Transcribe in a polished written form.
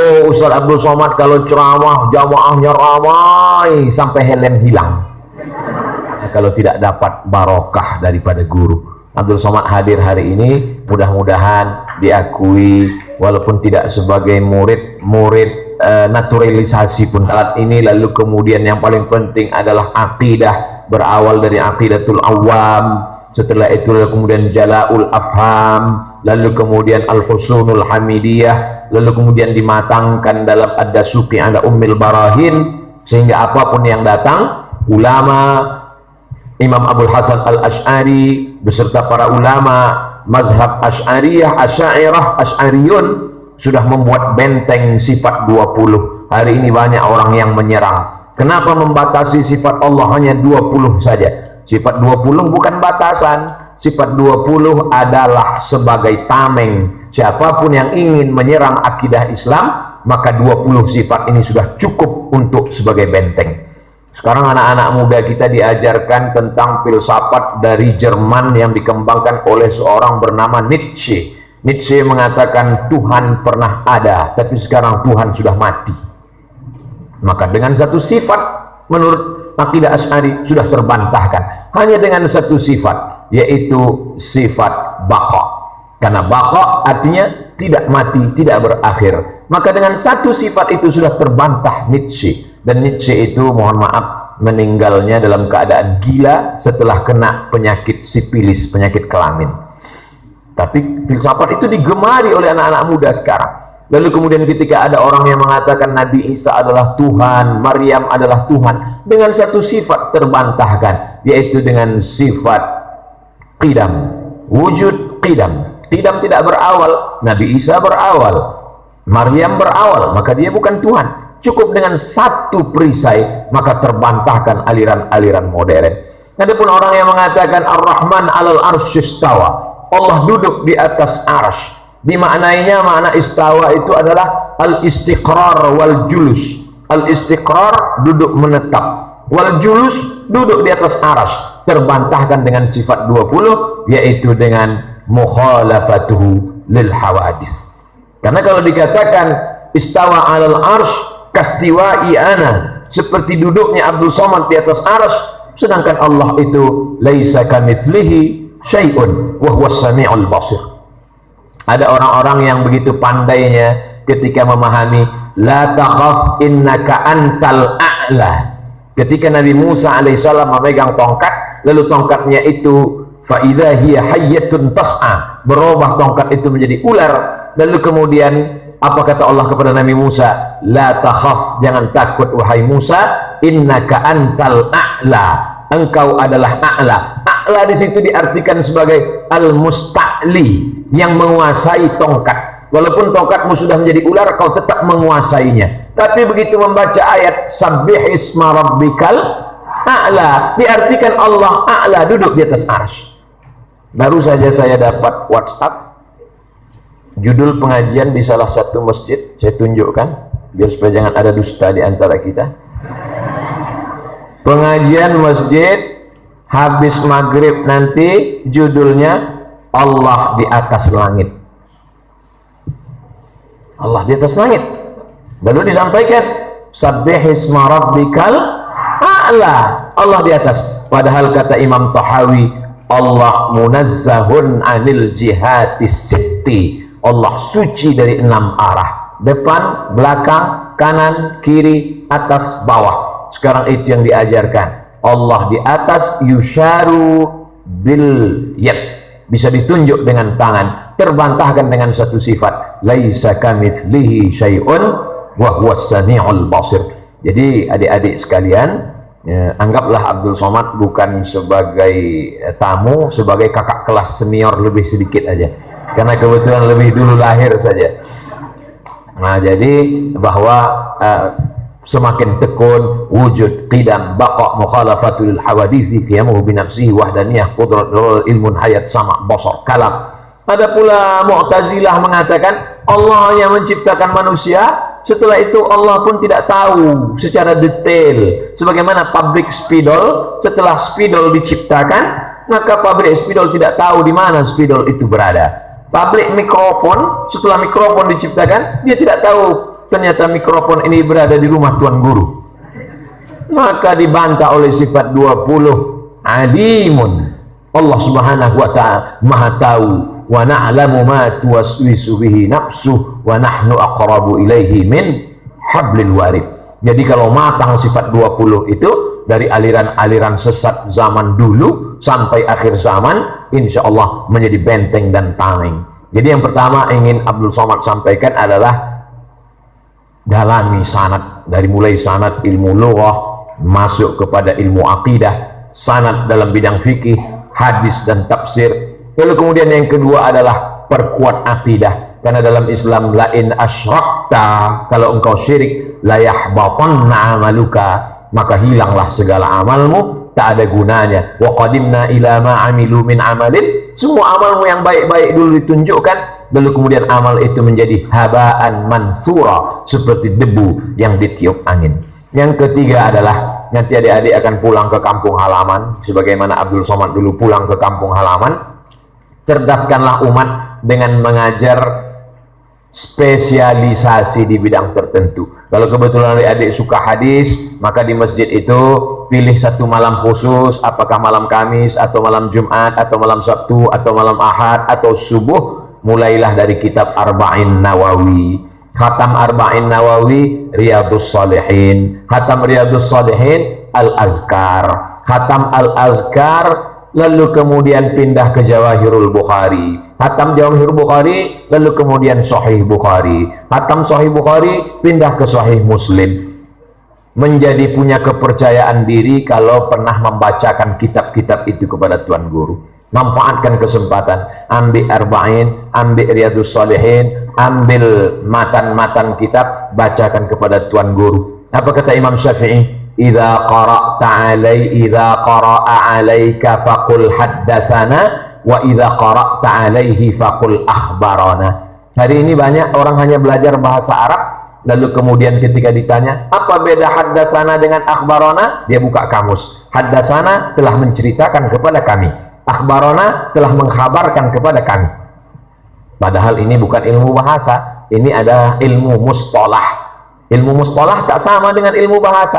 Oh, Ustaz Abdul Somad kalau ceramah jamaahnya ramai sampai helm hilang. Kalau tidak dapat barokah daripada guru. Abdul Somad hadir hari ini, mudah-mudahan diakui walaupun tidak sebagai murid naturalisasi pun saat ini. Lalu kemudian yang paling penting adalah akidah, berawal dari aqidatul awam, setelah itu kemudian jala'ul afham, lalu kemudian al-husunul hamidiyah, lalu kemudian dimatangkan dalam ad-dasuqi ala ummil barahin, sehingga apapun yang datang, ulama Imam Abul Hasan al-Ash'ari beserta para ulama mazhab Ash'ariyah, Asy'ariyah, Asy'ariyun sudah membuat benteng sifat 20. Hari ini banyak orang yang menyerang. Kenapa membatasi sifat Allah hanya 20 saja? Sifat 20 bukan batasan. Sifat 20 adalah sebagai tameng. Siapapun yang ingin menyerang akidah Islam, maka 20 sifat ini sudah cukup untuk sebagai benteng. Sekarang anak-anak muda kita diajarkan tentang filsafat dari Jerman yang dikembangkan oleh seorang bernama Nietzsche. Nietzsche mengatakan Tuhan pernah ada, tapi sekarang Tuhan sudah mati. Maka dengan satu sifat menurut akidah Asy'ari sudah terbantahkan. Hanya dengan satu sifat, yaitu sifat baqa. Karena baqa artinya tidak mati, tidak berakhir. Maka dengan satu sifat itu sudah terbantah Nietzsche. Dan Nietzsche itu, mohon maaf, meninggalnya dalam keadaan gila setelah kena penyakit sipilis, penyakit kelamin. Tapi filsafat itu digemari oleh anak-anak muda sekarang. Lalu kemudian ketika ada orang yang mengatakan Nabi Isa adalah Tuhan, Maryam adalah Tuhan, dengan satu sifat terbantahkan, yaitu dengan sifat qidam, wujud qidam. Qidam tidak berawal, Nabi Isa berawal, Maryam berawal, maka dia bukan Tuhan. Cukup dengan satu perisai, maka terbantahkan aliran-aliran modern. Adapun orang yang mengatakan Ar-Rahman 'alal arsy istawa, Allah duduk di atas arsy, dimaknainya makna istawa itu adalah al-istiqrar wal julus. Al-istiqrar duduk menetap, wal julus duduk di atas arsy. Terbantahkan dengan sifat 20, yaitu dengan mukhalafatuhu lil hawadis. Karena kalau dikatakan istawa 'alal arsy kastiwa'i ana, seperti duduknya Abdul Somad di atas arsy, sedangkan Allah itu laisa kamitslihi syai'un wa huwas sami'ul basir. Ada orang-orang yang begitu pandainya ketika memahami la takhaf innaka antal a'la. Ketika Nabi Musa alaihissalam memegang tongkat, lalu tongkatnya itu fa idza hiya hayyatun tas'a, berubah tongkat itu menjadi ular. Lalu kemudian apa kata Allah kepada Nabi Musa? La takhaf, jangan takut wahai Musa, innaka antal a'la, engkau adalah a'la. A'la di situ diartikan sebagai al-musta'li, yang menguasai tongkat. Walaupun tongkatmu sudah menjadi ular, kau tetap menguasainya. Tapi begitu membaca ayat sabbih isma rabbikal a'la, diartikan Allah a'la, duduk di atas arsy. Baru saja saya dapat WhatsApp judul pengajian di salah satu masjid, saya tunjukkan biar supaya jangan ada dusta di antara kita. Pengajian masjid habis maghrib nanti, judulnya Allah di atas langit. Allah di atas langit. Lalu disampaikan sabbih isma rabbikal a'la, Allah di atas. Padahal kata Imam Tahawi, Allah munazzahun anil jihatis sitti, Allah suci dari 6 arah, depan, belakang, kanan, kiri, atas, bawah. Sekarang itu yang diajarkan. Allah di atas, yusharu bil yad, bisa ditunjuk dengan tangan, terbantahkan dengan satu sifat, laisa kamitslihi syai'un wa huwas sami'ul basir. Jadi adik-adik sekalian, anggaplah Abdul Somad bukan sebagai tamu, sebagai kakak kelas senior lebih sedikit aja, karena kebetulan lebih dulu lahir saja. Nah, jadi bahwa semakin tekun wujud qidam baqa mukhalafatul hawadisi qiyamuhu binafsihi wahdaniyah qudrat ilmun hayat sama basar kalam. Ada pula Mu'tazilah mengatakan Allah yang menciptakan manusia, setelah itu Allah pun tidak tahu secara detail. Sebagaimana pabrik spidol, setelah spidol diciptakan, maka pabrik spidol tidak tahu di mana spidol itu berada. Pabrik mikrofon, setelah mikrofon diciptakan, dia tidak tahu ternyata mikrofon ini berada di rumah Tuan Guru. Maka dibantah oleh sifat 20, alimun, Allah subhanahu wa ta'ala maha tahu, wa na'lamu ma tuwaswisu bihi nafsuh wa nahnu aqrabu ilaihi min hablil warid. Jadi kalau matang sifat 20 itu dari aliran-aliran sesat zaman dulu sampai akhir zaman, insya Allah menjadi benteng dan tameng. Jadi yang pertama ingin Abdul Somad sampaikan adalah dalami sanad, dari mulai sanad ilmu lughah masuk kepada ilmu akidah, sanad dalam bidang fikih, hadis dan tafsir. Lalu kemudian yang kedua adalah perkuat akidah, karena dalam Islam la in asyrakta, kalau engkau syirik, la yahbatanna amaluka, maka hilanglah segala amalmu, tak ada gunanya. Wa qadimna ila ma amilu min amalin, semua amalmu yang baik-baik dulu ditunjukkan, lalu kemudian amal itu menjadi habaan mansura, seperti debu yang ditiup angin. Yang ketiga adalah nanti adik-adik akan pulang ke kampung halaman, sebagaimana Abdul Somad dulu pulang ke kampung halaman. Cerdaskanlah umat dengan mengajar spesialisasi di bidang tertentu. Kalau kebetulan adik-adik suka hadis, maka di masjid itu pilih satu malam khusus, apakah malam Kamis atau malam Jumat atau malam Sabtu atau malam Ahad atau subuh, mulailah dari kitab Arba'in Nawawi. Khatam Arba'in Nawawi, Riyadhus Shalihin. Khatam Riyadhus Shalihin, Al-Azkar. Khatam Al-Azkar, lalu kemudian pindah ke Jawahirul Bukhari. Khatam Jawahirul Bukhari, lalu kemudian Sahih Bukhari. Khatam Sahih Bukhari, pindah ke Sahih Muslim. Menjadi punya kepercayaan diri kalau pernah membacakan kitab-kitab itu kepada Tuan Guru. Manfaatkan kesempatan, ambil Arba'in, ambil Riyadhus Shalihin, ambil matan-matan kitab, bacakan kepada Tuan Guru. Apa kata Imam Syafi'i? Idza qara'ta idza qara'a 'alaika faqul haddatsana wa idza qara'ta 'alaihi faqul akhbarana. Hari ini banyak orang hanya belajar bahasa Arab, lalu kemudian ketika ditanya apa beda haddatsana dengan akhbarana, dia buka kamus. Haddatsana telah menceritakan kepada kami, akhbarana telah mengkhabarkan kepada kami. Padahal ini bukan ilmu bahasa, ini adalah ilmu mustalah. Ilmu mustalah tak sama dengan ilmu bahasa.